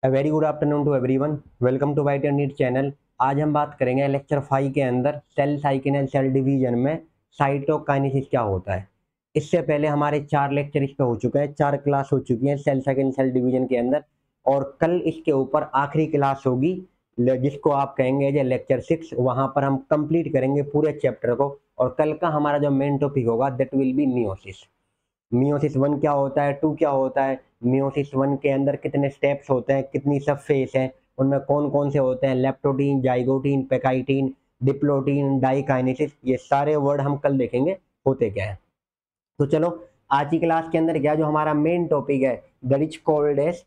Very good afternoon to everyone. Welcome to white and neat channel. आज हम बात करेंगे लेक्चर 5 के अंदर cell cycle and cell division में साइटोकाइनेसिस क्या होता है। इससे पहले हमारे 4 लेक्चर इस पे हो चुके हैं, 4 क्लास हो चुकी हैं सेल साइकिल सेल डिवीजन के अंदर, और कल इसके ऊपर आखिरी क्लास होगी जिसको आप कहेंगे जो लेक्चर 6। वहां पर हम कंप्लीट करेंगे पूरे चैप्टर को, और कल का हमारा जो मेन टॉपिक होगा that will be meiosis. Meiosis 1 क्या होता है, 2 क्या होता है, मियोसिस 1 के अंदर कितने स्टेप्स होते हैं, कितनी सब फेस हैं, उनमें कौन कौन से होते हैं, लेप्टोटीन, जाइगोटीन, पेकाइटीन, डिप्लोटीन, डाइकाइनेसिस, ये सारे वर्ड हम कल देखेंगे होते क्या है। तो चलो आज की क्लास के अंदर क्या जो हमारा मेन टॉपिक है that is called as,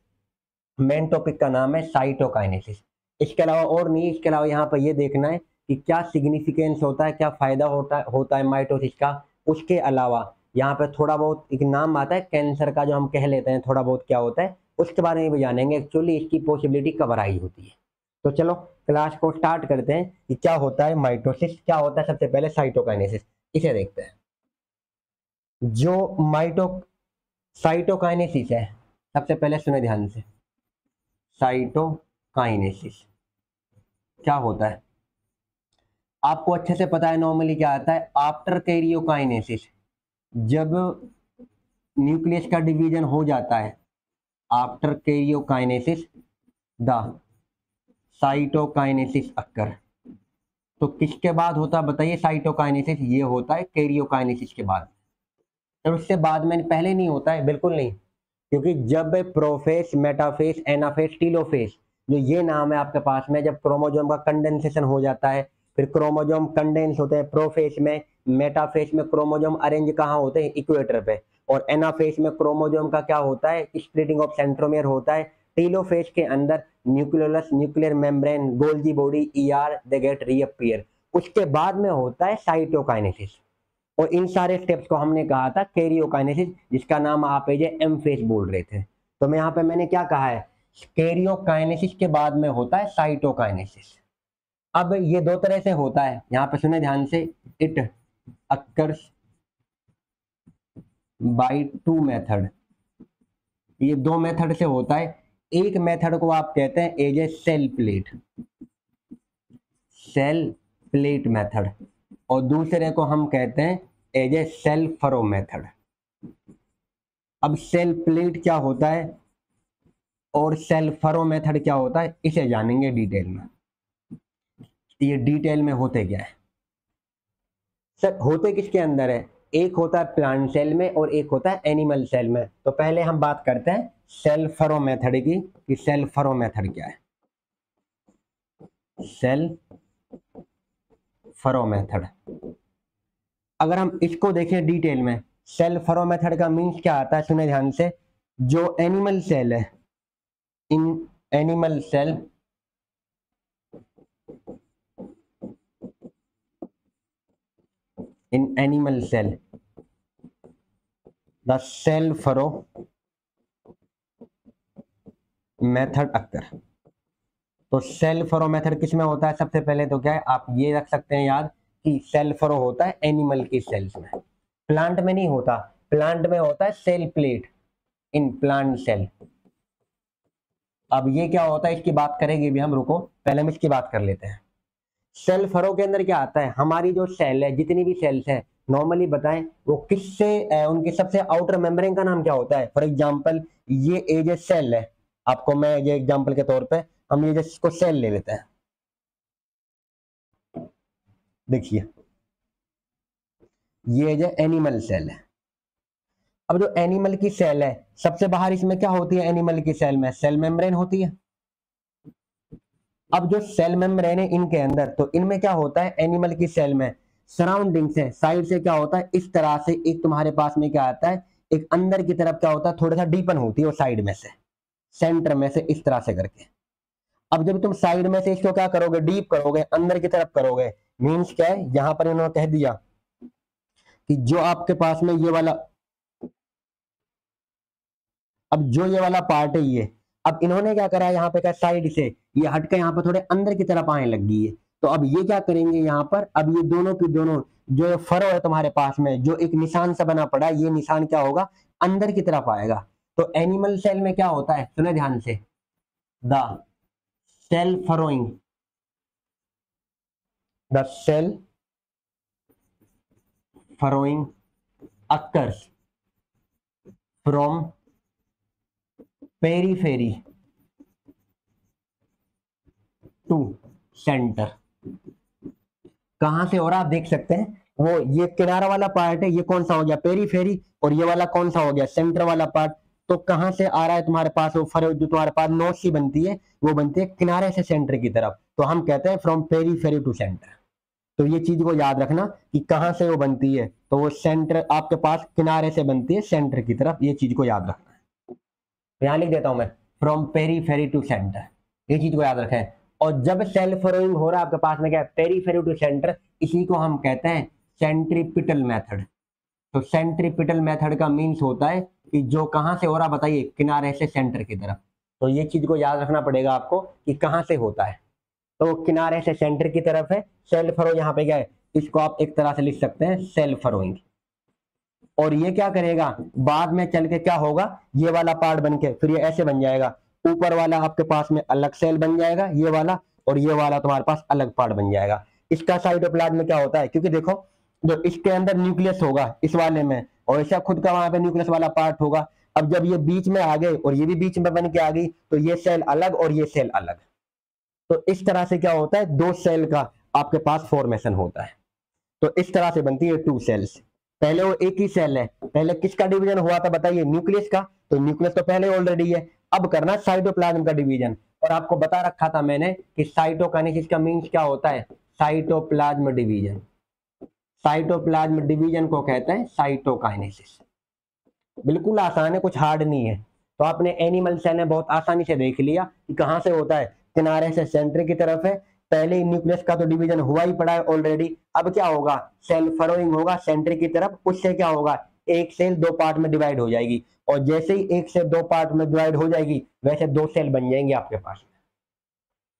main topic का नाम है साइटोकाइनेसिस। इसके अलावा और नहीं, इसके अलावा यहाँ पर ये देखना है कि क्या सिग्निफिकेंस होता है, क्या फायदा होता है माइटोसिस का। उसके अलावा यहाँ पे थोड़ा बहुत एक नाम आता है कैंसर का, जो हम कह लेते हैं थोड़ा बहुत क्या होता है, उसके बारे में भी जानेंगे एक्चुअली इसकी पॉसिबिलिटी कब आई होती है। तो चलो क्लास को स्टार्ट करते हैं कि क्या होता है माइटोसिस, क्या होता है सबसे पहले साइटोकाइनेसिस, इसे देखते हैं। जो माइटो साइटोकाइनेसिस है, सबसे पहले सुने ध्यान से, साइटोकाइनेसिस क्या होता है आपको अच्छे से पता है। नॉर्मली क्या आता है आफ्टर कैरियोकाइनेसिस, जब न्यूक्लियस का डिवीजन हो जाता है, after karyokinesis the cytokinesis occur. तो किसके बाद होता है बताइए साइटोकाइनेसिस? ये होता है कैरियोकाइनेसिस के बाद। तो उससे बाद में पहले नहीं होता है, बिल्कुल नहीं, क्योंकि जब प्रोफेस, मेटाफेस, एनाफेस, टीलोफेस, जो ये नाम है आपके पास में, जब क्रोमोजोम का कंडेंसेशन हो जाता है, फिर क्रोमोजोम कंडेंस होते हैं प्रोफेस में, मेटाफेस में क्रोमोजोम अरेंज कहाँ होते हैं, इक्वेटर पे, और एनाफेस में क्रोमोजोम का क्या होता है, स्प्लिटिंग ऑफ सेंट्रोमियर होता है। टीलोफेस के अंदर nucleolus, nuclear membrane, Golgi body, ER they get reappear. उसके बाद में होता है साइटोकाइनेसिस, और इन सारे स्टेप्स को हमने कहा था कैरियोकाइनेसिस, जिसका नाम आप एम फेस बोल रहे थे। तो मैं यहाँ पे मैंने क्या कहा है, कैरियोकाइनेसिस के बाद में होता है साइटोकाइनेसिस। अब ये दो तरह से होता है, यहाँ पे सुने ध्यान से, इट अकर्स बाय 2 मेथड। ये 2 मेथड से होता है। एक मेथड को आप कहते हैं as a cell plate, cell plate method, और दूसरे को हम कहते हैं as a cell furrow method. अब सेल प्लेट क्या होता है और सेल फरो मेथड क्या होता है, इसे जानेंगे डिटेल में। ये डिटेल में होते क्या है सर, होते किसके अंदर है, एक होता है प्लांट सेल में और एक होता है एनिमल सेल में। तो पहले हम बात करते हैं सेल फरो मेथड की, कि सेल फरो मेथड क्या है। सेल फरो मेथड, अगर हम इसको देखें डिटेल में, सेल फरो मेथड का मीन्स क्या आता है, सुने ध्यान से। जो एनिमल सेल है, in animal cell in animal cell the cell furrow method occur। तो सेल फरो मेथड किस में होता है, सबसे पहले तो क्या है आप ये रख सकते हैं याद कि सेल फरो होता है एनिमल की सेल्स में, प्लांट में नहीं होता। प्लांट में होता है cell plate in plant cell. अब ये क्या होता है इसकी बात करेंगे भी हम, रुको पहले हम इसकी बात कर लेते हैं। सेल फरो के अंदर क्या आता है, हमारी जो सेल है, जितनी भी सेल्स है, नॉर्मली बताएं वो किससे, उनके सबसे आउटर मेम्ब्रेन का नाम क्या होता है। फॉर एग्जांपल ये एज ए सेल है, आपको मैं ये एग्जांपल के तौर पे हम ये जिसको सेल ले लेते हैं, देखिए ये जो एनिमल सेल है। अब जो एनिमल की सेल है, सबसे बाहर इसमें क्या होती है, एनिमल की सेल में सेल मेम्ब्रेन होती है। अब जो सेल मेम्ब्रेन है इनके अंदर, तो इनमें क्या होता है, एनिमल की सेल में सराउंडिंग से, साइड से क्या होता है, इस तरह से एक तुम्हारे पास में क्या आता है, एक अंदर की तरफ क्या होता है, थोड़ा सा डीपन होती है वो साइड में से, सेंटर में से इस तरह से करके। अब जब तुम साइड में से इसको क्या करोगे, डीप करोगे, अंदर की तरफ करोगे, मीन्स क्या है, यहां पर इन्होंने कह दिया कि जो आपके पास में ये वाला, अब जो ये वाला पार्ट है ये, अब इन्होंने क्या करा, यहाँ पे क्या साइड से ये हट के यहाँ पर थोड़े अंदर की तरफ आने लग गई है। तो अब ये क्या करेंगे यहाँ पर, अब ये दोनों की दोनों जो फरो है तुम्हारे पास में, जो एक निशान सा बना पड़ा है, ये निशान क्या होगा, अंदर की तरफ आएगा। तो एनिमल सेल में क्या होता है, सुने ध्यान से, the cell furrowing, the cell furrowing occurs from periphery to center। कहां से हो रहा है आप देख सकते हैं, वो ये किनारा वाला पार्ट है, ये कौन सा हो गया पेरीफेरी, और ये वाला कौन सा हो गया सेंटर वाला पार्ट। तो कहां से आ रहा है तुम्हारे पास वो फरो, जो तुम्हारे पास नोच सी बनती है वो बनती है किनारे से सेंटर की तरफ, तो हम कहते हैं फ्रॉम पेरीफेरी टू सेंटर। तो ये चीज को याद रखना कि कहां से वो बनती है, तो वो सेंटर आपके पास किनारे से बनती है सेंटर की तरफ, ये चीज को याद रखना है। तो यहां लिख देता हूं मैं फ्रॉम पेरीफेरी टू सेंटर, ये चीज को याद रखें। और जब सेल फरोइंग हो रहा है आपके पास में क्या है पेरीफेरी टू सेंटर, इसी को हम कहते हैं सेंट्रीपिटल मेथड। तो सेंट्रीपिटल मेथड का मीन्स होता है कि जो कहां से हो रहा बताइए किनारे से सेंटर की तरफ। तो ये चीज को याद रखना पड़ेगा आपको कि कहां से होता है, तो किनारे से सेंटर की तरफ है सेल फरो, यहाँ पे क्या है इसको आप एक तरह से लिख सकते हैं सेल फरोइंग। और ये क्या करेगा बाद में चल के क्या होगा, ये वाला पार्ट बन के फिर ये ऐसे बन जाएगा, ऊपर वाला आपके पास में अलग सेल बन जाएगा ये वाला, और ये वाला तुम्हारे पास अलग पार्ट बन जाएगा। इसका साइटोप्लाज्म में क्या होता है, क्योंकि देखो जो इसके अंदर न्यूक्लियस होगा इस वाले में, और ऐसा खुद का वहां पे न्यूक्लियस वाला पार्ट होगा। अब जब ये बीच में आ गए और ये भी बीच में बन के आ गई, तो ये सेल अलग और ये सेल अलग। तो इस तरह से क्या होता है दो सेल का आपके पास फॉर्मेशन होता है। तो इस तरह से बनती है टू सेल्स। पहले वो एक ही सेल है, पहले किसका डिवीजन हुआ था बताइए न्यूक्लियस का, तो न्यूक्लियस तो पहले ऑलरेडी है, अब करना साइटोप्लाज्म का डिवीजन। और आपको बता रखा था मैंने कि साइटोकाइनेसिस का मीन्स क्या होता है साइटोप्लाज्म डिवीजन। साइटोप्लाज्म डिवीजन को कहते हैं साइटोकाइनेसिस। बिल्कुल आसान है, कुछ हार्ड नहीं है। तो आपने एनिमल सेल में बहुत आसानी से देख लिया कि कहां से होता है, किनारे से सेंटर की तरफ है। पहले न्यूक्लियस का तो डिवीजन हुआ ही पड़ा है ऑलरेडी। अब क्या होगा सेल फरोइंग होगा सेंटर की तरफ, उससे क्या होगा एक सेल दो पार्ट में डिवाइड हो जाएगी, और जैसे ही एक से दो पार्ट में डिवाइड हो जाएगी वैसे दो सेल बन जाएंगे आपके पास,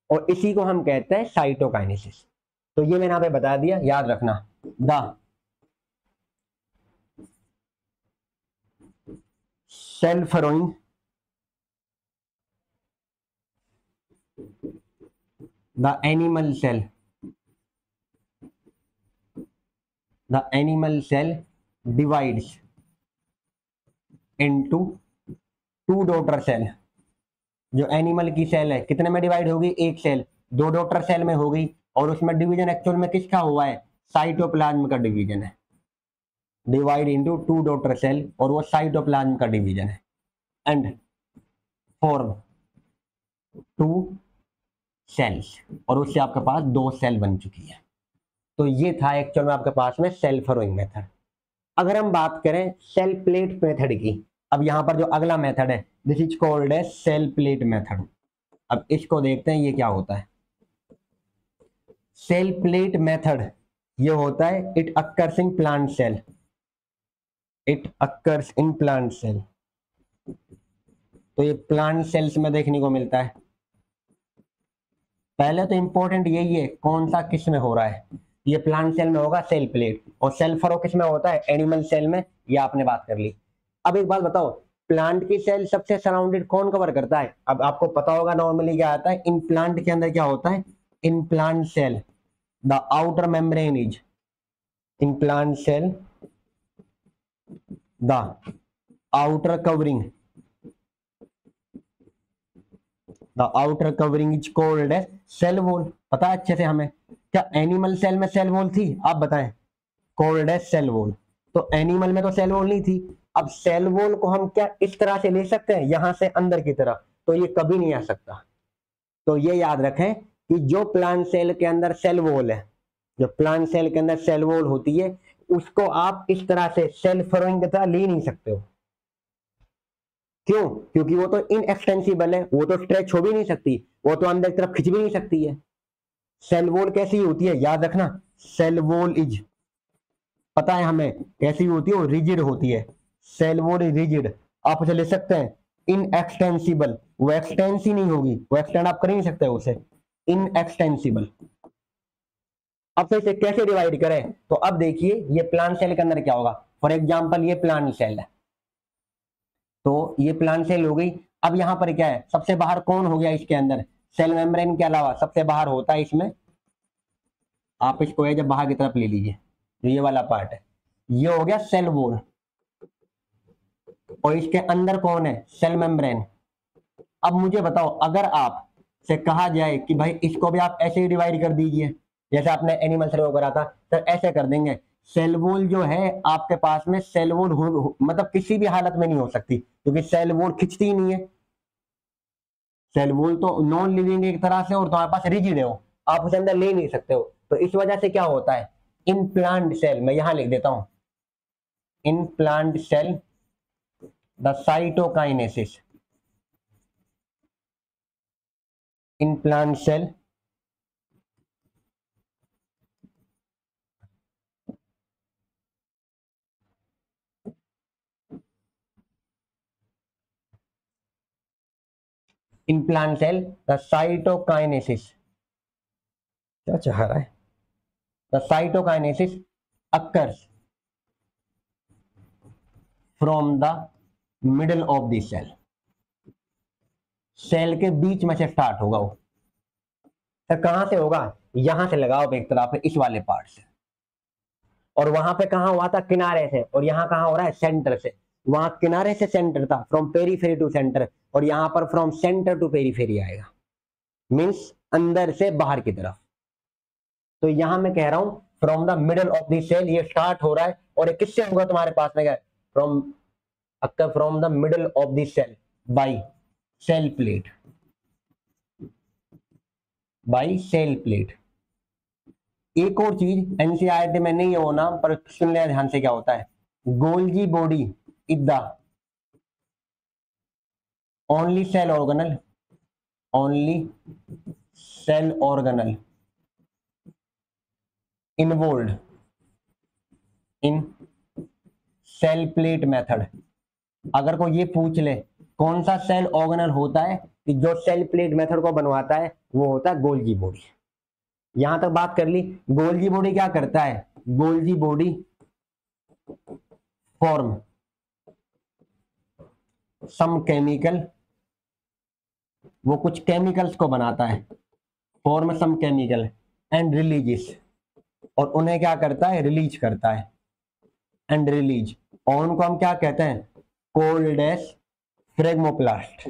और इसी को हम कहते हैं साइटोकाइनेसिस। तो ये मैंने यहाँ पे बता दिया, याद रखना। The cell furrowing the animal cell divides into two daughter cell। जो एनिमल की सेल है कितने में डिवाइड होगी एक सेल, दो डॉटर सेल में हो गई, और उसमें डिवीजन एक्चुअल में किसका हुआ है साइटोप्लाज्म का डिवीजन है। Divide into two daughter cell, और वो साइटोप्लाज्म का डिवीजन है, एंड फॉर्म टू सेल्स, और उससे आपके पास दो सेल बन चुकी है। तो ये था एक्चुअल में आपके पास में सेल फरोइंग मेथड। अगर हम बात करें सेल प्लेट मेथड की, अब यहाँ पर जो अगला मेथड है दिस इज कॉल्ड है सेल प्लेट मेथड। अब इसको देखते हैं ये क्या होता है। सेल प्लेट मेथड ये होता है it occurs in plant cell, it occurs in plant cell. तो ये प्लांट सेल्स में देखने को मिलता है। पहले तो इंपॉर्टेंट यही है कौन सा किस में हो रहा है, ये प्लांट सेल में होगा सेल प्लेट, और सेल फरो किस में होता है एनिमल सेल में, ये आपने बात कर ली। अब एक बात बताओ प्लांट की सेल सबसे सराउंडेड कौन कवर करता है, अब आपको पता होगा नॉर्मली क्या आता है इन प्लांट के अंदर क्या होता है, in plant cell the outer membrane is, in plant cell the outer covering, the outer covering is called as cell wall. पता है अच्छे से हमें, क्या एनिमल सेल में सेल वॉल थी आप बताएं, कॉल्ड एज सेल वॉल। तो एनिमल में तो सेल वॉल नहीं थी। अब सेल वॉल को हम क्या इस तरह से ले सकते हैं यहां से अंदर की तरफ, तो ये कभी नहीं आ सकता। तो ये याद रखें कि जो प्लांट सेल के अंदर सेल वॉल है, जो प्लांट सेल के अंदर सेल वॉल होती है उसको आप इस तरह से सेल फरोइंग की तरह ले नहीं सकते हो। क्यों, क्योंकि वो तो इनएक्सटेंसिबल है, वो तो स्ट्रेच हो भी नहीं सकती, वो तो अंदर की तरफ खिंच भी नहीं सकती है। सेल वॉल कैसी होती है याद रखना, सेल वॉल इज, पता है हमें कैसी होती है, वो रिजिड होती है। सेल वॉल इज रिजिड, आप उसे ले सकते हैं इनएक्सटेंसिबल, वो एक्सटेंस ही नहीं होगी, वो एक्सटेंड आप कर ही नहीं सकते उसे, इनएक्सटेंसिबल। अब तो इसे कैसे डिवाइड करें, तो अब देखिए ये प्लांट सेल के अंदर क्या होगा, फॉर एग्जांपल ये प्लांट सेल है, तो ये प्लांट सेल हो गई। अब यहाँ पर क्या है, सबसे बाहर कौन हो गया इसके अंदर, सेल मेम्ब्रेन के अलावा सबसे बाहर होता है इसमें, आप इसको है जब बाहर की तरफ ले लीजिए, जो ये वाला पार्ट है, ये हो गया सेल वॉल, और इसके अंदर कौन है, सेल मेम्ब्रेन। अब मुझे बताओ, अगर आप से कहा जाए कि भाई इसको भी आप ऐसे ही डिवाइड कर दीजिए, जैसे आपने एनिमल सर्वे करा था, तो ऐसे कर देंगे। सेल वॉल जो है आपके पास में, सेल वॉल मतलब किसी भी हालत में नहीं हो सकती, क्योंकि सेल वॉल खिंचती ही नहीं है। सेल वॉल तो नॉन लिविंग एक तरह से, और तुम्हारे पास रिजिड है वो, आप उसे अंदर ले नहीं सकते हो। तो इस वजह से क्या होता है, इन प्लांट सेल, मैं यहां लिख देता हूं, in plant cell the cytokinesis, in plant cell in plant cell the cytokinesis, क्या चाह रहा है, the cytokinesis occurs from the middle of the cell, cell के बीच में से स्टार्ट होगा वो। तो कहां से होगा, यहां से लगाओ एक तरफ इस वाले पार्ट से, और वहां पे कहां हुआ था, किनारे से, और यहां कहां हो रहा है, सेंटर से। वहां किनारे से सेंटर था, फ्रॉम पेरीफेरी टू सेंटर, और यहां पर फ्रॉम सेंटर टू पेरीफेरी आएगा, मींस अंदर से बाहर की तरफ। तो यहां मैं कह रहा हूं from the middle of the cell ये स्टार्ट हो रहा है, और ये किससे होगा तुम्हारे पास में, क्या from, occur from the middle of the cell by cell plate, by cell plate. एक और चीज एनसीईआरटी में नहीं है वो नाम, पर सुन लिया ध्यान से, क्या होता है, Golgi body is the only cell organelle, only cell organelle involve in cell plate method. अगर कोई ये पूछ ले कौन सा सेल ऑर्गेनल होता है कि जो सेल प्लेट मेथड को बनवाता है, वो होता है गोल्गी बॉडी। यहां तक बात कर ली। गोल्गी बॉडी क्या करता है, Golgi body form some chemical, वो कुछ केमिकल्स को बनाता है, form some chemical and releases, और उन्हें क्या करता है, रिलीज करता है, एंड रिलीज, और उनको हम क्या कहते हैं, कोल्ड एज फ्रेगमोप्लास्ट।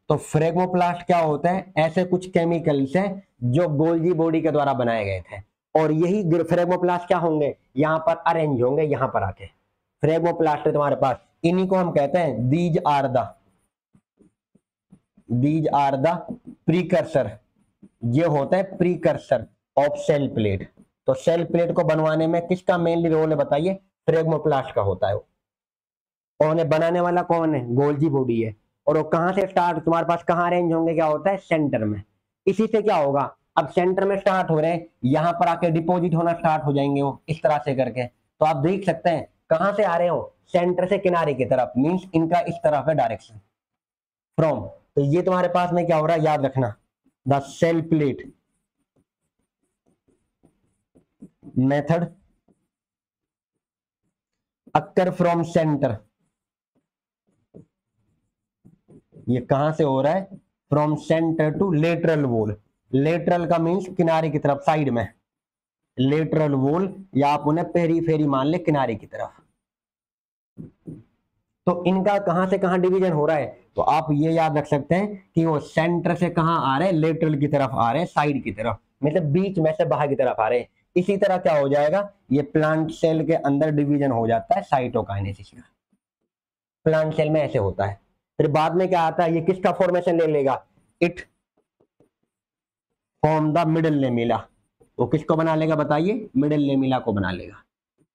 तो फ्रेगमोप्लास्ट क्या होता है, ऐसे कुछ केमिकल्स हैं जो गोल्गी बॉडी के द्वारा बनाए गए थे, और यही फ्रेगमोप्लास्ट क्या होंगे, यहां पर अरेंज होंगे, यहां पर आके फ्रेगमोप्लास्ट है तुम्हारे पास, इन्हीं को हम कहते हैं दीज आर द प्रीकर्सर, ये होता है प्रीकर्सर ऑफ सेल प्लेट। तो सेल प्लेट को बनवाने में किसका मेनली रोल है बताइए, फ्रेगमोप्लास्ट का होता है वो, और उन्हें बनाने वाला कौन है, गोल्गी बॉडी है। और वो कहां से स्टार्ट, तुम्हारे पास कहां अरेंज होंगे, क्या होता है, सेंटर में। इसी से क्या होगा, अब सेंटर में स्टार्ट हो रहे हैं, यहां पर आके डिपॉजिट होना स्टार्ट हो जाएंगे वो, इस तरह से करके। तो आप देख सकते हैं कहां से आ रहे हो, सेंटर से किनारे की तरफ, मींस इनका इस तरफ है डायरेक्शन फ्रॉम। तो ये तुम्हारे पास में क्या हो रहा है, याद रखना, the cell plate method occur from centre, ये कहां से हो रहा है, from centre to lateral wall. Lateral का मींस किनारे की तरफ, साइड में, लेटरल वॉल, या आप उन्हें पेरीफेरी मान ले, किनारे की तरफ। तो इनका कहां से कहां डिवीजन हो रहा है, तो आप ये याद रख सकते हैं कि वो सेंटर से कहां आ रहे हैं, लेटरल की तरफ आ रहे हैं, साइड की तरफ, मतलब बीच में से बाहर की तरफ आ रहे हैं। इसी तरह क्या हो जाएगा, ये प्लांट सेल के अंदर डिवीजन हो जाता है साइटोकाइनेसिस का, प्लांट सेल में ऐसे होता है। फिर बाद में क्या आता है, ये किसका फॉर्मेशन ले लेगा, it form the middle lamella, वो किसको बना लेगा बताइए, मिडल लेमिला को बना लेगा।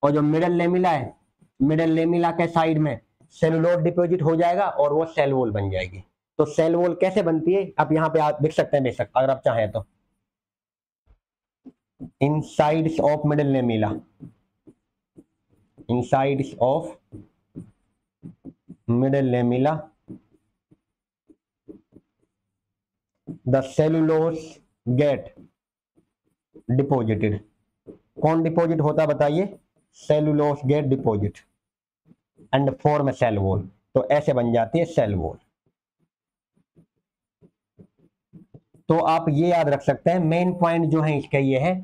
और जो मिडल लेमिला है, मिडल लेमिला के साइड में सेलुलोज डिपॉजिट हो जाएगा, और वो सेल वॉल बन जाएगी। तो सेल वॉल कैसे बनती है, आप यहाँ पे आप देख सकते हैं, बेशक अगर आप चाहें तो, insides of middle lamella, insides of middle lamella the cellulose get deposited. कौन डिपॉजिट होता है बताइए, cellulose get deposit. And form cell wall. तो ऐसे बन जाती है सेल वॉल। तो आप ये याद रख सकते हैं, मेन पॉइंट जो है इसका ये है,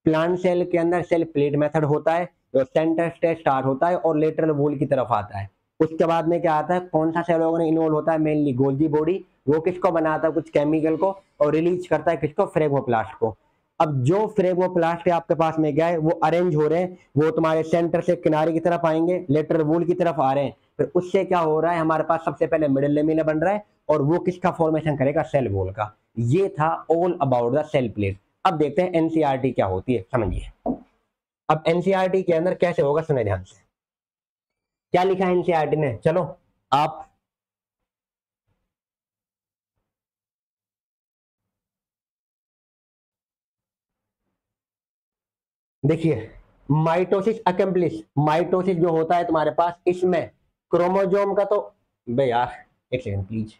प्लांट सेल के अंदर सेल प्लेट मेथड होता है, जो सेंटर से स्टार्ट होता है और लेटरल वॉल की तरफ आता है। उसके बाद में क्या आता है, कौन सा सेल ऑर्गन इन्वॉल्व होता है, मेनली गोल्जी बॉडी, वो किसको बनाता है, कुछ केमिकल को, और रिलीज करता है किसको, फ्रेगमोप्लास्ट को। अब जो फ्रेगमोप्लास्ट आपके पास में गया है वो अरेंज हो रहे हैं, वो तुम्हारे सेंटर से किनारे की तरफ आएंगे, लेटरल वॉल की तरफ आ रहे हैं, फिर उससे क्या हो रहा है, हमारे पास सबसे पहले मिडिल लेमिना बन रहा है, और वो किसका फॉर्मेशन करेगा, सेल वॉल का। ये था all about the cell plate. अब देखते हैं एनसीईआरटी क्या होती है, समझिए। अब एनसीईआरटी के अंदर कैसे होगा, सुने ध्यान से, क्या लिखा है एनसीईआरटी ने, चलो आप देखिए। माइटोसिस अकम्प्लिश, माइटोसिस जो होता है तुम्हारे पास, इसमें क्रोमोजोम का तो, बे यार एक सेकंड प्लीज,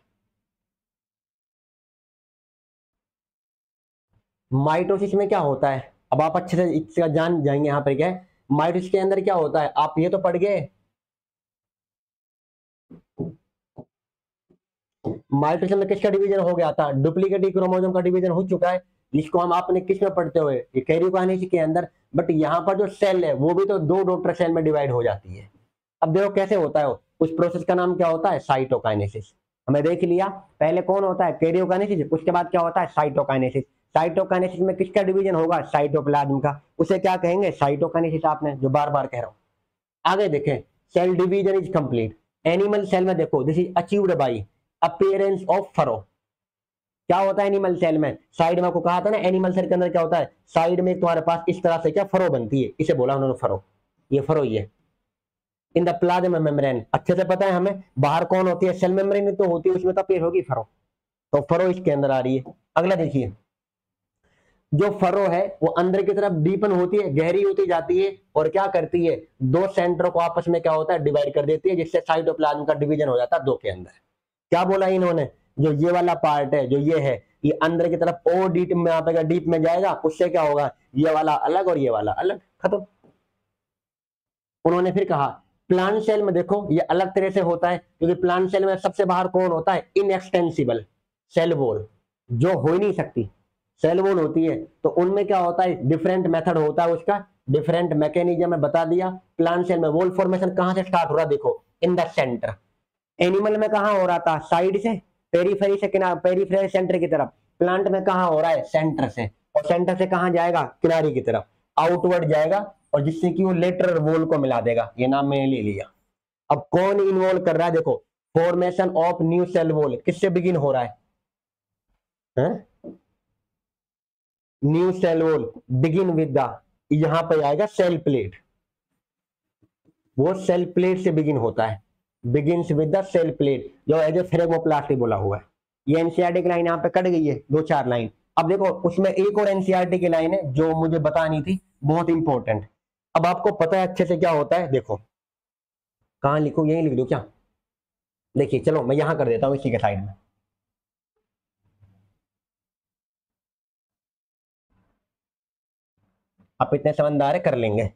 माइटोसिस में क्या होता है, अब आप अच्छे से इसका जान जाएंगे। यहाँ पर क्या है, माइटोसिस के अंदर क्या होता है, आप ये तो पढ़ गए। माइटोसिस में किसका डिवीजन हो गया था, डुप्लीकेटिव क्रोमोसोम का डिवीजन हो चुका है, जिसको हम आपने किस में पढ़ते हुए, ये कैरियोकाइनेसिस के अंदर। बट यहाँ पर जो सेल है वो भी तो दो डॉटर सेल में डिवाइड हो जाती है। अब देखो कैसे होता है वो, उस प्रोसेस का नाम क्या होता है, साइटोकाइनेसिस। हमें देख लिया, पहले कौन होता है, कैरियोकाइनेसिस, उसके बाद क्या होता है, साइटोकाइनेसिस। साइटोकाइनेसिस में किसका डिवीजन होगा, साइटोप्लाज्म का, उसे क्या कहेंगे, साइटोकाइनेसिस, आपने जो बार बार कह रहा हूं। आगे देखें, cell division is complete. Animal cell में देखो, this is achieved by appearance of furrow. क्या होता है एनिमल सेल में, साइड में आपको कहा था ना, एनिमल सेल के अंदर क्या होता है, साइड में तुम्हारे पास इस तरह से क्या फरो बनती है, इसे बोला उन्होंने फरो, ये फरो ये। इन द प्लाज्मा मेम्ब्रेन, अच्छे से पता है हमें, बाहर कौन होती है, सेल मेम्ब्रेन तो होती है, उसमें तो पेड़ होगी फरो, तो फरो इसके अंदर आ रही है। अगला देखिए, जो फरो है वो अंदर की तरफ डीपन होती है, गहरी होती जाती है, और क्या करती है, दो सेंटर को आपस में क्या होता है, डिवाइड कर देती है, जिससे साइटोप्लाज्म का डिवीजन हो जाता है दो के अंदर। क्या बोला इन्होंने, जो ये वाला पार्ट है, जो ये है, ये अंदर की तरफ और डीप में आता है, डीप में जाएगा, उससे क्या होगा, ये वाला अलग और ये वाला अलग, खत्म। उन्होंने फिर कहा, प्लांट सेल में देखो ये अलग तरह से होता है, क्योंकि प्लांट सेल में सबसे बाहर कौन होता है, इनएक्सटेंसिबल सेल वॉल, जो हो ही नहीं सकती, सेल वॉल होती है। तो उनमें क्या होता है, डिफरेंट मेथड होता है उसका, डिफरेंट मैकेनिज्म में बता दिया। प्लांट सेल में वॉल फॉर्मेशन कहां से स्टार्ट हो रहा है, देखो इन द सेंटर। एनिमल में कहां हो रहा था, साइड से, पेरीफेरी से किनारे, पेरीफेरी सेंटर की तरफ। प्लांट में कहां हो रहा है, सेंटर से, और सेंटर से कहां जाएगा, किनारे की तरफ, आउटवर्ड जाएगा, और जिससे कि वो लेटरल वॉल को मिला देगा। ये नाम मैंने ले लिया। अब कौन इन्वॉल्व कर रहा है, देखो, formation of new cell wall किससे बिगिन हो रहा है? New cell wall begin with the, यहां पर आएगा सेल प्लेट, वो सेल प्लेट से बिगिन होता है, begins with the cell plate, जो एज ए फ्रेगमोप्लास्ट बोला हुआ है। ये एनसीईआरटी की लाइन यहाँ पे कट गई है, दो चार लाइन। अब देखो उसमें एक और एनसीईआरटी की लाइन है जो मुझे बतानी थी, बहुत इंपॉर्टेंट। अब आपको पता है अच्छे से क्या होता है, देखो कहां लिखूं, यही लिख दो क्या, देखिए चलो मैं यहां कर देता हूं इसी के साइड में। आप इतने समझदार है, कर लेंगे,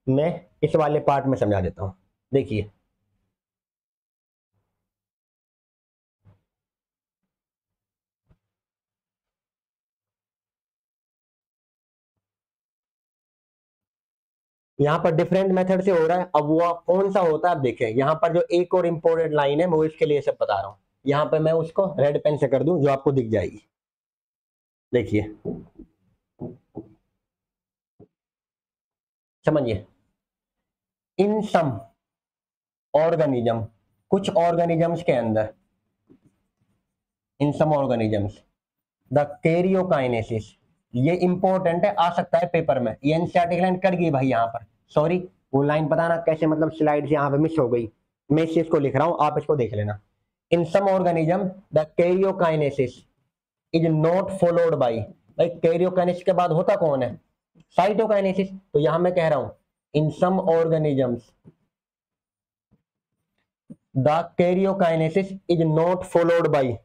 मैं इस वाले पार्ट में समझा देता हूं। देखिए, यहाँ पर डिफरेंट मेथड से हो रहा है। अब वो कौन सा होता है, आप देखें यहाँ पर जो एक और इंपॉर्टेंट लाइन है, मैं इसके लिए सब बता रहा हूँ। यहाँ पर मैं उसको रेड पेन से कर दूं, जो आपको दिख जाएगी, देखिए समझिए। इन सम ऑर्गेनिज्म, कुछ ऑर्गेनिजम्स के अंदर, इन सम ऑर्गेनिजम्स द कैरियोकाइनेसिस, ये इंपॉर्टेंट है, आ सकता है पेपर में। ये एनसीईआरटी लाइन कट गई भाई यहाँ पर, सॉरी, वो लाइन पता ना कैसे, मतलब स्लाइड से यहाँ पे मिस हो गई, मैं इस चीज को लिख रहा हूँ, आप इसको देख लेना। In some organism the karyokinesis is not followed by, भाई कैरियोकाइनेसिस के बाद होता कौन है, साइटोकाइनेसिस। तो यहां मैं कह रहा हूं, in some organisms the karyokinesis is not followed by,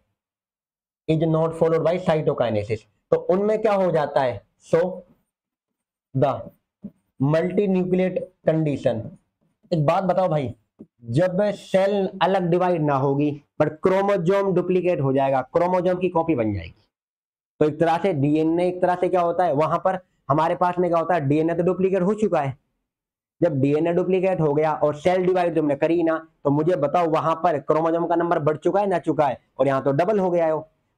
is not followed by cytokinesis. तो उनमें क्या हो जाता है, so the multinucleate condition. एक बात बताओ भाई, जब सेल अलग डिवाइड ना होगी पर क्रोमोजोम डुप्लीकेट हो जाएगा, क्रोमोजोम की कॉपी बन जाएगी। तो एक तरह से डीएनए, एक तरह से क्या होता है वहां पर हमारे पास में क्या होता है, डीएनए तो डुप्लीकेट हो चुका है। जब डीएनए डुप्लीकेट हो गया और सेल डिवाइड तुमने करी ना, तो मुझे बताओ वहां पर क्रोमोजोम का नंबर बढ़ चुका है ना चुका है, और यहाँ तो डबल हो गया है।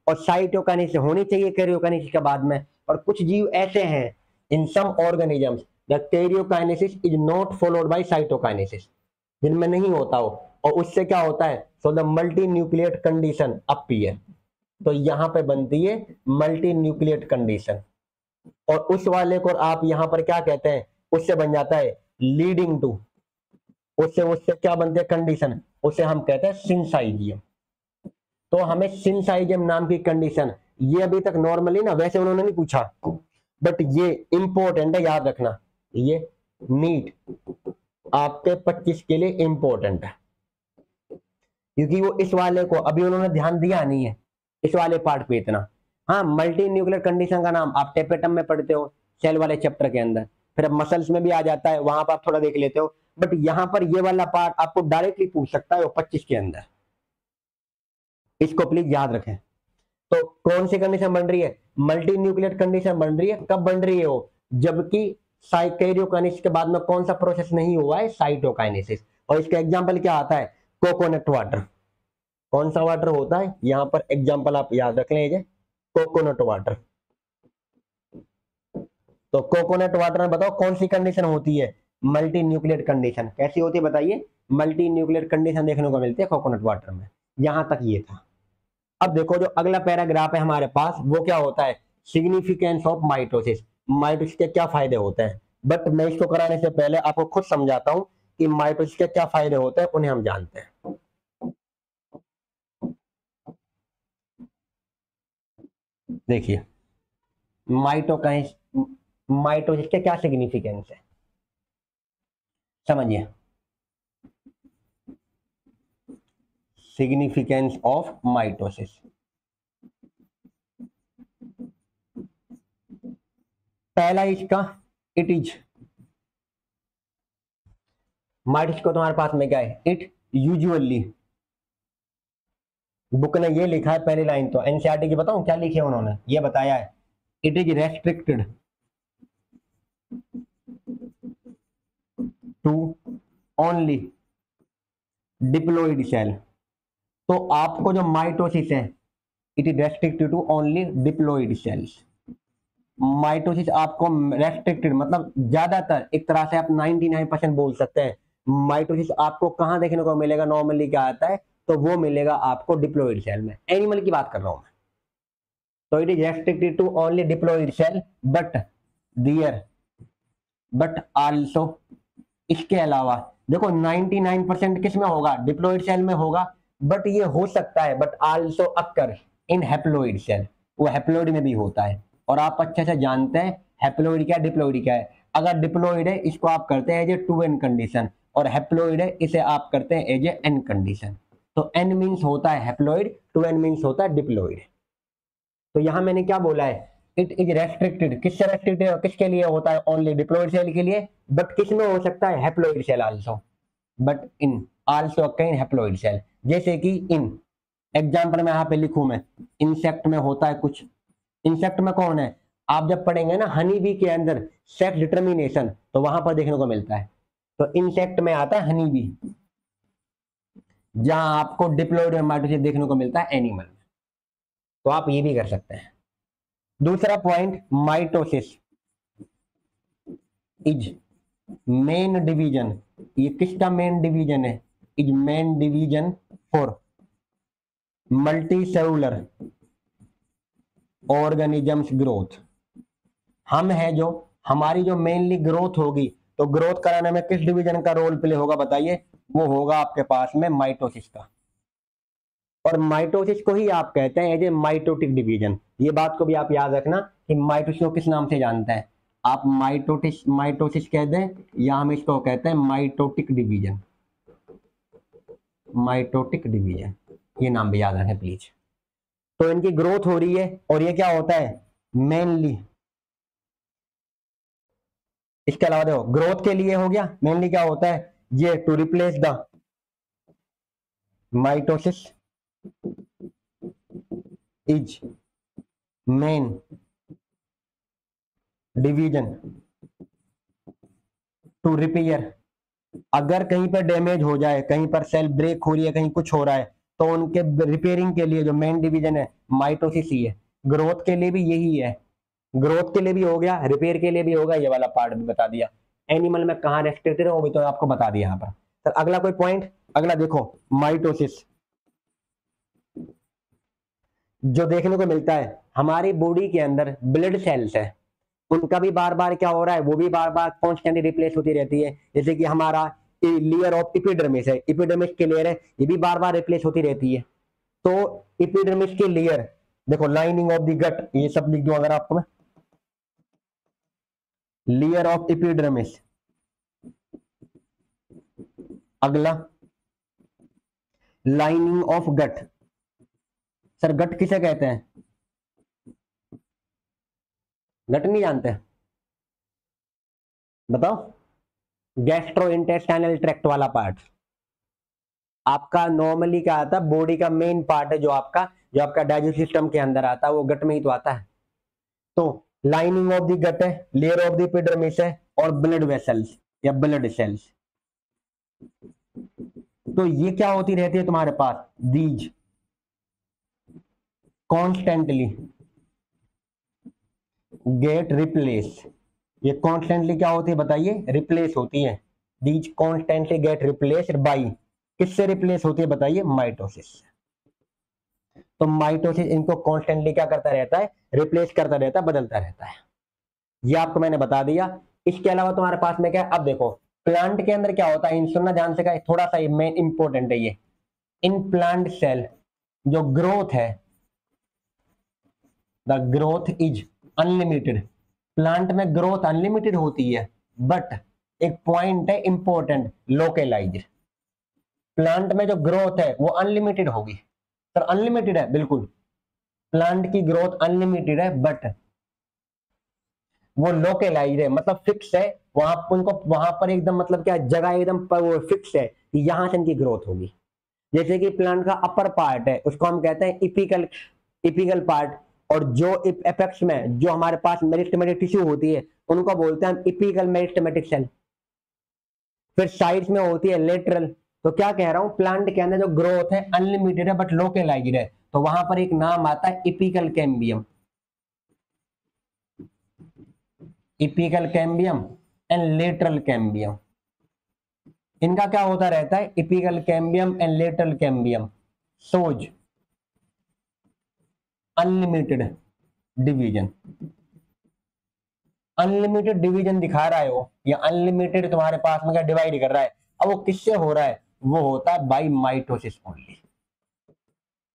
और साइटोकाइनेसिस होनी चाहिए कैरियोकाइनेसिस के बाद में। और कुछ जीव ऐसे हैं, in some organisms the karyokinesis is not followed by cytokinesis, जिनमें नहीं होता हो, और उससे क्या होता है, so the multinucleate condition appear. तो यहाँ पे बनती है मल्टी न्यूक्लिएट कंडीशन, और उस वाले को आप यहाँ पर क्या कहते हैं, उससे बन जाता है लीडिंग टू, उससे उससे क्या बनते हैं कंडीशन, उसे हम कहते हैं सिंसाइजियम। तो हमें सिंसाइजियम नाम की कंडीशन, ये अभी तक नॉर्मली ना वैसे उन्होंने नहीं पूछा, बट ये इंपॉर्टेंट है, याद रखना, ये नीट आपके 25 के लिए इंपॉर्टेंट है, क्योंकि वो इस वाले को अभी उन्होंने ध्यान दिया नहीं है इस वाले पार्ट पे इतना। हाँ, मल्टी न्यूक्लियर कंडीशन का नाम आप टेपेटम में पढ़ते हो सेल वाले चैप्टर के अंदर, फिर अब मसल्स में भी आ जाता है, वहां पर आप थोड़ा देख लेते हो, बट यहाँ पर ये वाला पार्ट आपको डायरेक्टली पूछ सकता है वो 25 के अंदर, इसको प्लीज याद रखें। तो कौन सी कंडीशन बन रही है, मल्टी न्यूक्लियर कंडीशन बन रही है। कब बन रही है वो, जबकि कैरियोकाइनेसिस के बाद में कौन सा प्रोसेस नहीं हुआ है, साइटोकाइनेसिस। और इसका एग्जांपल क्या आता है, कोकोनट वाटर। कौन सा वाटर होता है, यहां पर एग्जांपल आप याद रख लें, कोकोनट वाटर। तो कोकोनट वाटर में बताओ कौन सी कंडीशन होती है, मल्टी न्यूक्लियर कंडीशन। कैसी होती है बताइए, मल्टी न्यूक्लियर कंडीशन देखने को मिलती है कोकोनट वाटर में। यहां तक ये था। अब देखो जो अगला पैराग्राफ है हमारे पास, वो क्या होता है, सिग्निफिकेंस ऑफ माइटोसिस। माइटोसिस के क्या फायदे होते हैं, बट मैं इसको कराने से पहले आपको खुद समझाता हूं कि माइटोसिस के क्या फायदे होते हैं, उन्हें हम जानते हैं। देखिए माइटोकाइंस माइटोसिस के क्या सिग्निफिकेंस है, समझिए। सिग्निफिकेंस ऑफ माइटोसिस, पहला इसका, इट इज, माइटोसिस को तुम्हारे पास में क्या है, इट यूजुअली, बुक ने ये लिखा है पहली लाइन, तो एनसीईआरटी की बताऊं क्या लिखे उन्होंने, ये बताया है, it is restricted to only diploid cell. तो आपको जो माइटोसिस है, it is restricted to only diploid cells. Mitosis आपको रेस्ट्रिक्टेड मतलब ज्यादातर, एक तरह से आप 99% बोल सकते हैं, माइटोसिस आपको कहां देखने को मिलेगा, नॉर्मली क्या आता है, तो वो मिलेगा आपको डिप्लॉइड सेल में। एनिमल की बात कर रहा हूं मैं। तो it is restricted to only diploid cell, but also, इसके अलावा देखो 99% किस में होगा, डिप्लॉइड सेल में होगा, बट ये हो सकता है, but also occur in haploid cell, वो हैप्लॉइड में भी होता है। और आप अच्छे से जानते हैं हैप्लॉइड क्या डिप्लॉइड क्या है। अगर डिप्लॉइड है इसको आप करते हैं एज ए 2n कंडीशन, और हैप्लॉइड है इसे आप करते हैं एज ए n कंडीशन। तो n मीन्स होता है हैप्लॉइड, 2n मीन्स होता है डिप्लॉइड। तो यहां मैंने क्या बोला है, इट इज रेस्ट्रिक्टेड, किससे रेस्ट्रिक्टेड, किसके लिए होता है, ओनली डिप्लॉइड सेल के लिए, बट किस में हो सकता है, haploid cell also, but in also in haploid cell. जैसे कि इन एग्जांपल में यहां पे लिखूं मैं, इंसेक्ट में होता है कुछ, इंसेक्ट में कौन है, आप जब पढ़ेंगे ना हनी बी के अंदर सेक्स डिटर्मिनेशन, तो वहां पर देखने को मिलता है। तो इंसेक्ट में आता है हनी बी, जहां आपको डिप्लॉइड माइटोसिस देखने को मिलता है एनिमल में। तो आप ये भी कर सकते हैं। दूसरा point, mitosis is main division, ये किसका मेन डिवीजन है, is main division for multi cellular organisms growth. हम है जो, हमारी जो मेनली ग्रोथ होगी, तो ग्रोथ कराने में किस डिवीजन का रोल प्ले होगा बताइए, वो होगा आपके पास में माइटोसिस का। और माइटोसिस को ही आप कहते हैं एज ए माइटोटिक डिवीजन। ये बात को भी आप याद रखना कि माइटोसिस को किस नाम से जानते हैं आप, माइटोसिस कह दें, या हम इसको कहते हैं माइटोटिक डिवीजन, माइटोटिक डिवीजन, ये नाम भी याद रखें प्लीज। तो इनकी ग्रोथ हो रही है, और ये क्या होता है मेनली, इसके अलावा देखो ग्रोथ के लिए हो गया, मेनली क्या होता है ये, to replace the mitosis is main division to repair. अगर कहीं पर डैमेज हो जाए, कहीं पर सेल ब्रेक हो रही है, कहीं कुछ हो रहा है, तो उनके रिपेयरिंग के लिए जो मेन डिवीजन है माइटोसिस ही है। ग्रोथ के लिए भी यही है, ग्रोथ के लिए भी हो गया, रिपेयर के लिए भी होगा, ये वाला पार्ट भी बता दिया। एनिमल में कहाँ रेस्ट्रिक्टेड है वो भी तो आपको बता दिया यहाँ पर। तो अगला कोई पॉइंट, अगला देखो माइटोसिस जो देखने को मिलता है हमारी बॉडी के अंदर ब्लड सेल्स है, उनका भी बार बार क्या हो रहा है, वो भी बार बार कॉन्स्टेंटली रिप्लेस होती रहती है। जैसे कि हमारा लेयर ऑफ इपिडर्मिस है, इपिडर्मिस की लेयर है, ये भी बार बार रिप्लेस होती रहती है। तो इपिडर्मिस की लेयर देखो, लाइनिंग ऑफ द गट, ये सब लिख दूं अगर आपको मैं, लेयर ऑफ इपिडर्मिस। अगला लाइनिंग ऑफ गट। सर गट किसे कहते हैं, गट नहीं जानते, बताओ। गैस्ट्रो इंटेस्टाइनल ट्रैक्ट वाला पार्ट आपका नॉर्मली क्या आता है, बॉडी का मेन पार्ट है, जो आपका डाइजेस्टिव सिस्टम के अंदर आता है, वो गट में ही तो आता है। तो लाइनिंग ऑफ द गट है, लेयर ऑफ द एपिडर्मिस है, और ब्लड वेसल्स या ब्लड सेल्स। तो ये क्या होती रहती है तुम्हारे पास, दीज कॉन्स्टेंटली गेट रिप्लेस। ये कॉन्स्टेंटली क्या होती है बताइए, रिप्लेस होती है। These constantly gate replaced by, किससे रिप्लेस होती है बताइए, माइटोसिस। तो माइटोसिस इनको कॉन्स्टेंटली क्या करता रहता है, रिप्लेस करता रहता है, बदलता रहता है। ये आपको मैंने बता दिया। इसके अलावा तुम्हारे पास में क्या है, अब देखो प्लांट के अंदर क्या होता है, इन सुनना ध्यान से, का थोड़ा सा मेन इंपॉर्टेंट है ये। इन प्लांट सेल जो ग्रोथ है, the growth is unlimited. Plant में ग्रोथ अनलिमिटेड होती है, बट एक पॉइंट है इंपॉर्टेंट, लोकलाइज्ड। प्लांट में जो ग्रोथ है वो अनलिमिटेड होगी। सर अनलिमिटेड है, बिल्कुल प्लांट की ग्रोथ अनलिमिटेड है, बट वो लोकलाइज्ड है, मतलब फिक्स है। वहां उनको वहां पर एकदम मतलब क्या जगह एकदम पर वो फिक्स है कि यहां से इनकी ग्रोथ होगी। जैसे कि प्लांट का अपर पार्ट है, उसको हम कहते हैं इपिकल, इपिकल पार्ट। और जो एपेक्स में जो हमारे पास मेरिस्टेमेटिक टिश्यू होती है, उनको बोलते हैं हम इपिकल मेरिस्टेमेटिक सेल। फिर साइड्स में होती है लेटरल। तो क्या कह रहा हूं, प्लांट के अंदर जो ग्रोथ है अनलिमिटेड है बट लोकलाइज्ड है, तो वहां पर एक नाम आता है apical cambium. Apical cambium and lateral cambium. इनका क्या होता रहता है, apical cambium and lateral cambium shows unlimited division. Unlimited division दिखा रहा है वो, या अनलिमिटेड तुम्हारे पास में क्या डिवाइड कर रहा है। अब वो किससे हो रहा है, वो होता है बाई माइटोसिस ओनली।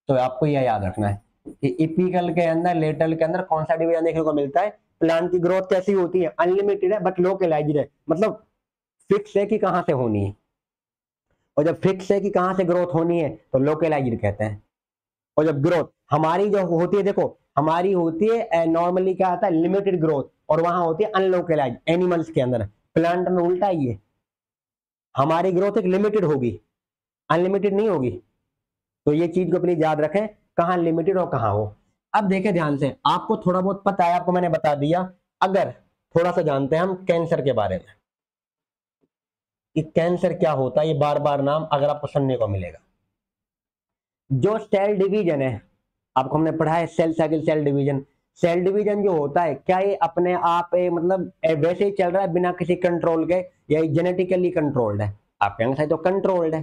तो आपको यह याद रखना है कि इपिकल के अंदर, लेटरल के अंदर कौन सा डिवीजन देखने को मिलता है। प्लांट की ग्रोथ कैसी होती है, अनलिमिटेड है बट लोकलाइज्ड है, मतलब फिक्स है कि कहां से होनी है। और जब फिक्स है कि कहां से ग्रोथ होनी है तो लोकलाइज्ड कहते हैं। और जब ग्रोथ हमारी जो होती है, देखो हमारी होती है नॉर्मली क्या आता है, लिमिटेड ग्रोथ, और वहां होती है अनलोकलाइज्ड एनिमल्स के अंदर। प्लांट में उल्टा ही है, हमारी ग्रोथ एक लिमिटेड होगी, अनलिमिटेड नहीं होगी। तो ये चीज को प्लीज याद रखें, कहां लिमिटेड और कहां हो। अब देखें ध्यान से, आपको थोड़ा बहुत पता है, आपको मैंने बता दिया। अगर थोड़ा सा जानते हैं हम कैंसर के बारे में, कि कैंसर क्या होता है, ये बार बार नाम अगर आपको सुनने को मिलेगा। जो सेल डिवीजन है, आपको हमने पढ़ा है cell cycle, cell division. Cell division जो होता है, क्या ये अपने आप मतलब वैसे ही चल रहा है बिना किसी कंट्रोल के, या जेनेटिकली कंट्रोल्ड है। आप कहेंगे तो कंट्रोल्ड है,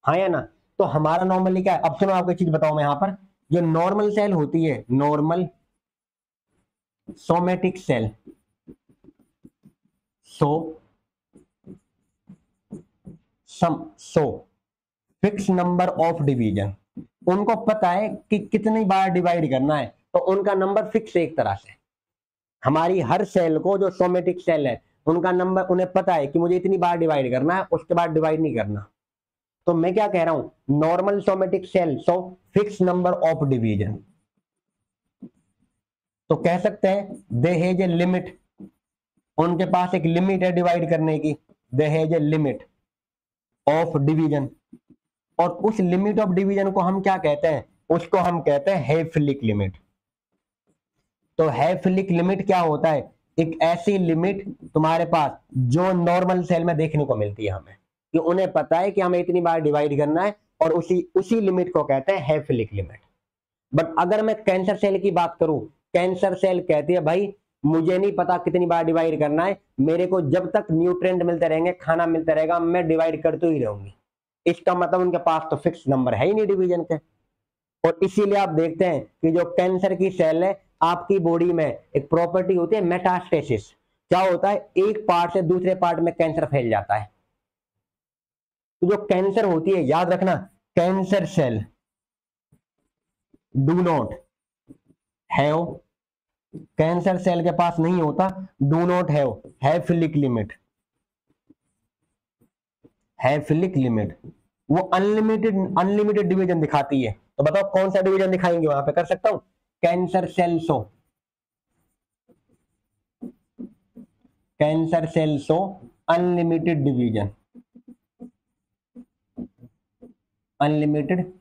हाँ या ना। तो हमारा नॉर्मली क्या है, अब सुनो आपको एक चीज बताऊं मैं यहाँ पर, जो नॉर्मल सेल होती है, normal somatic cell, so fix number of division, उनको पता है कि कितनी बार डिवाइड करना है, तो उनका नंबर फिक्स है एक तरह से। हमारी हर सेल को, जो सोमेटिक सेल है, उनका नंबर उन्हें पता है कि मुझे इतनी बार डिवाइड करना है, उसके बाद डिवाइड नहीं करना। तो मैं क्या कह रहा हूं, normal somatic cell so fix number of division. तो कह सकते हैं दे हैज ए लिमिट, उनके पास एक लिमिट है डिवाइड करने की, they has a limit of division. और उस लिमिट ऑफ डिवीजन को हम क्या कहते हैं, उसको हम कहते हैं हैफलिक लिमिट। तो हैफलिक लिमिट क्या होता है, एक ऐसी लिमिट तुम्हारे पास जो नॉर्मल सेल में देखने को मिलती है हमें, कि उन्हें पता है कि हमें इतनी बार डिवाइड करना है, और उसी उसी लिमिट को कहते हैं हैफलिक लिमिट। बट अगर मैं कैंसर सेल की बात करूं, कैंसर सेल कहती है भाई मुझे नहीं पता कितनी बार डिवाइड करना है, मेरे को जब तक न्यूट्रिएंट मिलते रहेंगे, खाना मिलता रहेगा, मैं डिवाइड करते ही रहूंगी। इसका मतलब उनके पास तो फिक्स नंबर है ही नहीं डिवीजन के। और इसीलिए आप देखते हैं कि जो कैंसर की सेल है आपकी बॉडी में एक प्रॉपर्टी होती है मेटास्टेसिस। क्या होता है, एक पार्ट से दूसरे पार्ट में कैंसर फैल जाता है। तो जो कैंसर होती है, याद रखना, cancer cell do not have, cancer cell के पास नहीं होता do not have Hayflick limit. Hayflick limit वो अनलिमिटेड डिवीजन दिखाती है। तो बताओ कौन सा डिवीजन दिखाएंगे, वहां पे कर सकता हूं, cancer cell show, cancer cell show unlimited division, unlimited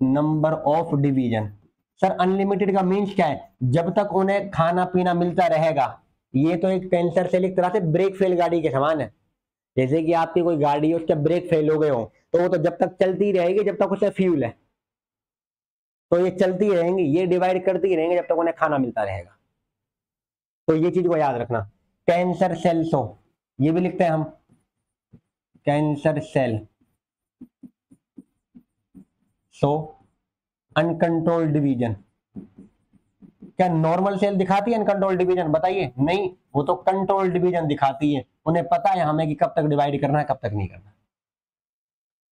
number of division. Sir unlimited का मीन्स क्या है, जब तक उन्हें खाना पीना मिलता रहेगा। ये तो एक कैंसर सेल एक तरह से ब्रेक फेल गाड़ी के समान है। जैसे कि आपकी कोई गाड़ी है, उसके ब्रेक फेल हो गए हो, तो वो तो जब तक चलती रहेगी जब तक उससे फ्यूल है, तो ये चलती रहेंगी, ये डिवाइड करती रहेंगे जब तक उन्हें खाना मिलता रहेगा। तो ये चीज को याद रखना, कैंसर सेल शो, ये भी लिखते हैं हम, cancer cell show uncontrolled division. क्या नॉर्मल सेल दिखाती है अनकंट्रोल्ड डिवीजन, बताइए, नहीं, वो तो कंट्रोल डिवीजन दिखाती है। उन्हें पता है हमें कि कब तक डिवाइड करना है कब तक नहीं करना।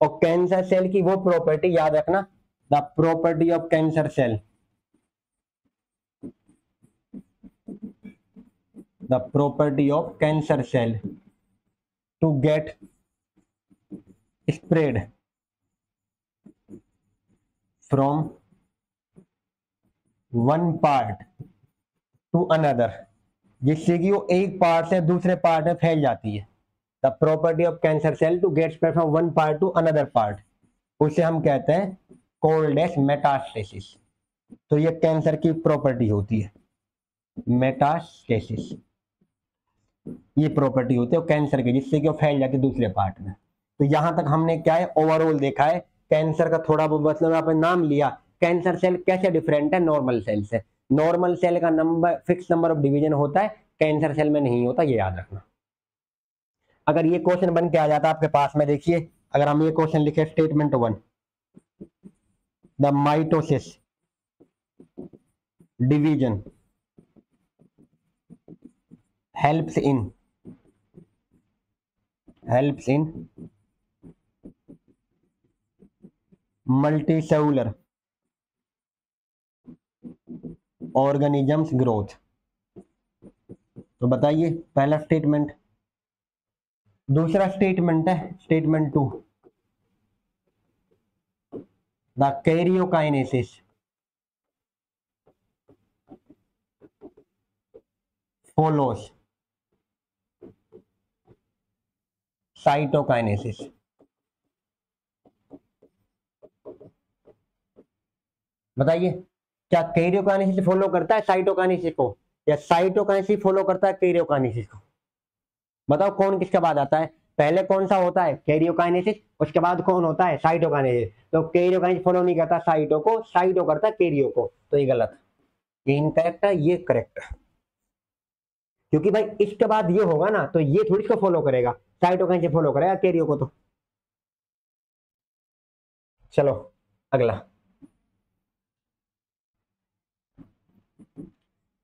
और कैंसर सेल की वो प्रॉपर्टी याद रखना, the property of cancer cell, the property of cancer cell to get spread from one part to another, जिससे कि वो एक पार्ट से दूसरे पार्ट में फैल जाती है। The property of cancer cell to get spread from one part to another part, उसे हम कहते हैं कॉल्ड एज मेटास्टेसिस। तो ये कैंसर की प्रॉपर्टी होती है, मेटास्टेसिस, ये प्रॉपर्टी होती है कैंसर की, जिससे कि वो फैल जाती है दूसरे पार्ट में। तो यहां तक हमने क्या है, ओवरऑल देखा है कैंसर का, थोड़ा बहुत मतलब आपने नाम लिया, कैंसर सेल कैसे डिफरेंट है नॉर्मल सेल से। नॉर्मल सेल का number fix number of division होता है, कैंसर सेल में नहीं होता, ये याद रखना। अगर ये क्वेश्चन बन के आ जाता आपके पास में, देखिए अगर हम ये क्वेश्चन लिखे statement 1, the mitosis division helps in multicellular organisms growth। तो बताइए पहला स्टेटमेंट। दूसरा स्टेटमेंट है statement 2, the karyokinesis follows cytokinesis. बताइए क्या कैरियोकाइनेसिस फॉलो करता है साइटोकाइनेसिस को, या साइटोकाइनेसिस फॉलो करता है कैरियोकाइनेसिस को? बताओ कौन किसके बाद आता है, पहले कौन सा होता है कैरियोकाइनेसिस, उसके बाद कौन होता है साइटोकाइनेसिस। तो कैरियोकाइनेसिस फॉलो नहीं करता साइटो को, साइटो करता है कैरियो को। तो ये गलत, ये इनकरेक्ट है, ये करेक्ट है। क्योंकि भाई इसके बाद ये होगा ना, तो ये थोड़ी इसको फॉलो करेगा, साइटोकाइनेसिस फॉलो करेगा कैरियो को। तो चलो अगला,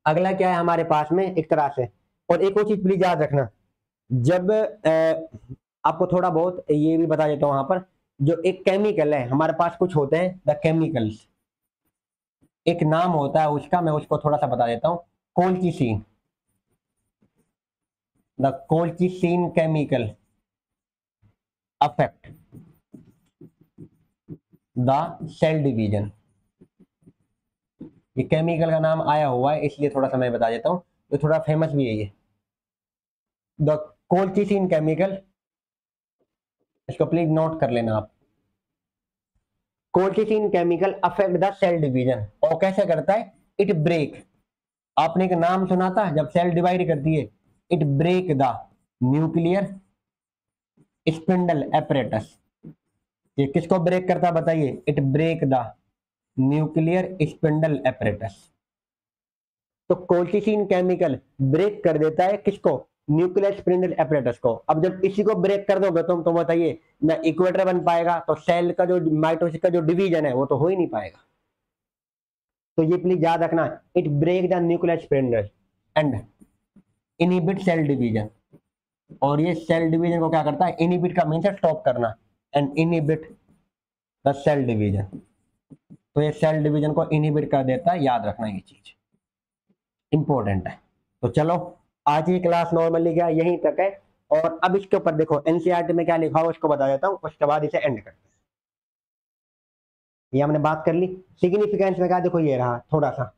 अगला क्या है हमारे पास में एक तरह से। और एक और चीज प्लीज याद रखना, जब आपको थोड़ा बहुत ये भी बता देता हूं, वहां पर जो एक केमिकल है हमारे पास, कुछ होते हैं द केमिकल्स, एक नाम होता है उसका, मैं उसको थोड़ा सा बता देता हूं, colchicine, the colchicine chemical affect the cell division. ये केमिकल का नाम आया हुआ है इसलिए थोड़ा सा मैं बता देता हूँ, तो थोड़ा फेमस भी है ये, द कोल्चिसिन केमिकल, इसको प्लीज नोट कर लेना आप, colchicine chemical affect the cell division, और कैसे करता है, इट ब्रेक, आपने एक नाम सुना था जब सेल डिवाइड करती है, it break the nuclear spindle apparatus, ये किसको ब्रेक करता है बताइए, it break the nuclear spindle apparatus. तो कोल्चिसिन केमिकल ब्रेक कर देता है किसको, न्यूक्लियर स्पिंडल एपरेटस को। अब जब इसी को ब्रेक कर दोगे तो बताइए ना इक्वेटर बन पाएगा, तो सेल का जो माइटोसिस का जो डिवीजन है वो तो हो ही नहीं पाएगा। तो ये प्लीज याद रखना, it break the nuclear spindle and inhibit cell division, और ये सेल डिवीजन को क्या करता है, इनहिबिट का मीन्स है स्टॉप करना, and inhibit the cell division, तो ये सेल डिवीजन को इनहिबिट कर देता है, याद रखना ये चीज इंपॉर्टेंट है। तो चलो आज की क्लास नॉर्मली क्या यहीं तक है, और अब इसके ऊपर देखो एनसीईआरटी में क्या लिखा हो उसको बता देता हूँ, उसके बाद इसे एंड करते हैं। ये हमने बात कर ली। सिग्निफिकेंस में क्या देखो, ये रहा थोड़ा सा,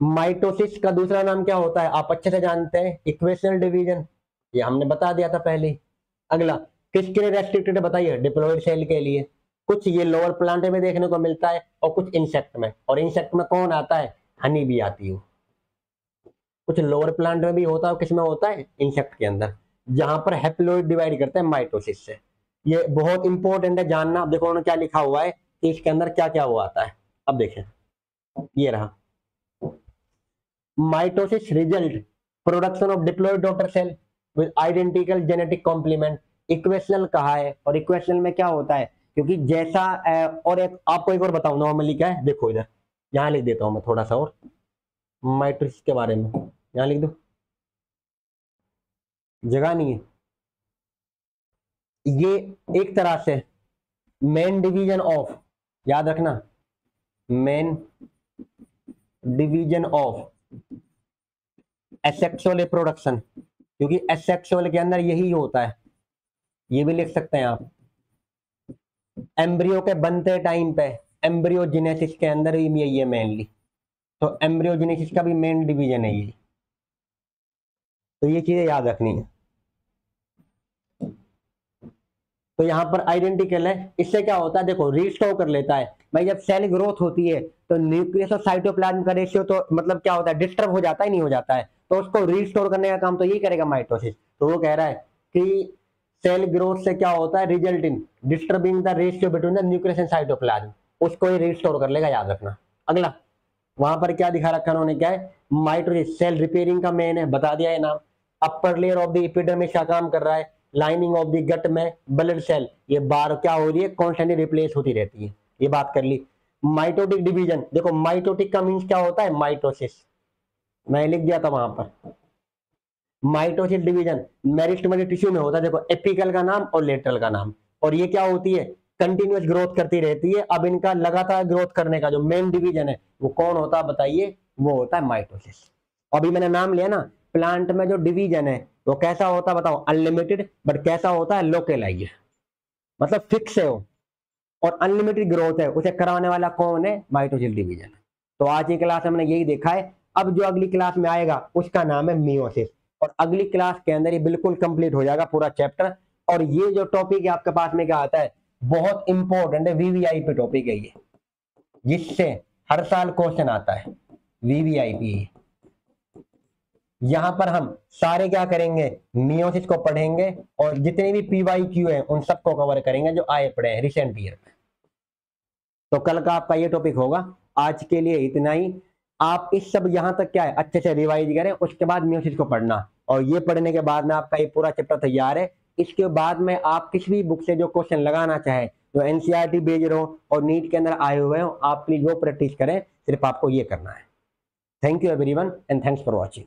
माइटोसिस का दूसरा नाम क्या होता है आप अच्छे से जानते हैं, इक्वेशनल डिवीजन, ये हमने बता दिया था पहले। अगला किसके लिए रेस्ट्रिक्टेड बताइए, डिप्लॉयड सेल के लिए। कुछ ये लोअर प्लांट में देखने को मिलता है और कुछ इंसेक्ट में, और इंसेक्ट में कौन आता है, हनी भी आती है। कुछ लोअर प्लांट में भी होता है, किसमें होता है, इंसेक्ट के अंदर, जहां पर हैप्लोइड डिवाइड करते हैं माइटोसिस से। ये बहुत इंपॉर्टेंट है जानना। अब देखो उन्होंने क्या लिखा हुआ है कि इसके अंदर क्या क्या हुआ आता है। अब देखें, ये रहा, mitosis result production of diploid daughter cell with identical genetic complement. Equational कहा है, और इक्वेशनल में क्या होता है, क्योंकि जैसा और एक आपको एक और बताऊं नॉर्मली क्या है, देखो इधर यहाँ लिख देता हूं मैं थोड़ा सा और माइटोसिस के बारे में, यहाँ लिख दो, जगह नहीं है। ये एक तरह से मेन डिवीजन ऑफ, याद रखना, main division of asexual reproduction, क्योंकि एसेक्सुअल के अंदर यही होता है, ये भी लिख सकते हैं आप। एम्ब्रियो के बनते टाइम पे एम्ब्रियोजेनेसिस के अंदर ही यही है मेनली, तो एम्ब्रियोजेनेसिस का भी मेन डिवीजन है ये। तो ये चीजें याद रखनी है। तो यहाँ पर आइडेंटिकल है, इससे क्या होता है देखो, रीस्टोर कर लेता है भाई। जब सेल ग्रोथ होती है तो न्यूक्लियस और साइटोप्लाज्म का रेशियो तो मतलब क्या होता है, डिस्टर्ब हो जाता है, नहीं हो जाता है, तो उसको रीस्टोर करने का काम तो यही करेगा माइटोसिस। तो वो कह रहा है कि सेल ग्रोथ से क्या होता है, result in disturbing the ratio between the nucleus and cytoplasm, उसको ये रीस्टोर कर लेगा, याद रखना। अगला वहां पर क्या दिखा रखा उन्होंने, क्या है, माइटोसिस सेल रिपेयरिंग का मेन है, बता दिया है नाम। Upper layer of the epidermis का काम कर रहा है, लाइनिंग ऑफ द गट में ब्लड सेल, ये बार क्या हो रही है, कॉन्स्टेंटली रिप्लेस होती रहती है, ये बात कर ली। माइटोटिक डिवीजन, देखो माइटोटिक का मीन्स क्या होता है, माइटोसिस, मैं लिख दिया था वहां पर। माइटोसिस डिवीजन मेरिस्टेमेटिक टिश्यू में होता है, देखो एपिकल का नाम और लेटरल का नाम, और ये क्या होती है, कंटिन्यूअस ग्रोथ करती रहती है। अब इनका लगातार ग्रोथ करने का जो मेन डिवीजन है वो कौन होता है बताइए, वो होता है माइटोसिस। अभी मैंने नाम लिया ना, प्लांट में जो डिवीजन है वो कैसा होता है बताओ, अनलिमिटेड, बट कैसा होता है, लोकलाइज्ड, मतलब फिक्स है वो, और अनलिमिटेड ग्रोथ है, उसे कराने वाला कौन है, माइटोसिस डिवीजन। तो आज की क्लास में हमने यही देखा है। अब जो अगली क्लास में आएगा उसका नाम है मियोसिस, और अगली क्लास के अंदर ये बिल्कुल कंप्लीट हो जाएगा पूरा चैप्टर। और ये जो टॉपिक है आपके पास में क्या आता है, बहुत इंपॉर्टेंट है, वीवीआईपी टॉपिक है ये, जिससे हर साल क्वेश्चन आता है, वीवीआईपी। यहां पर हम सारे क्या करेंगे, मियोसिस को पढ़ेंगे, और जितने भी पीवाईक्यू है उन सबको कवर करेंगे जो आए पड़े हैं रिसेंट ईयर में। तो कल का आपका ये टॉपिक होगा। आज के लिए इतना ही। आप इस सब यहां तक क्या है अच्छे से रिवाइज करें, उसके बाद मियोसिस को पढ़ना, और ये पढ़ने के बाद में आपका ये पूरा चैप्टर तैयार है। इसके बाद में आप किसी भी बुक से जो क्वेश्चन लगाना चाहे, जो एनसीईआरटी बेस्ड हो और नीट के अंदर आए हुए हो, आप प्लीज वो प्रैक्टिस करें, सिर्फ आपको ये करना है। Thank you everyone and thanks for watching.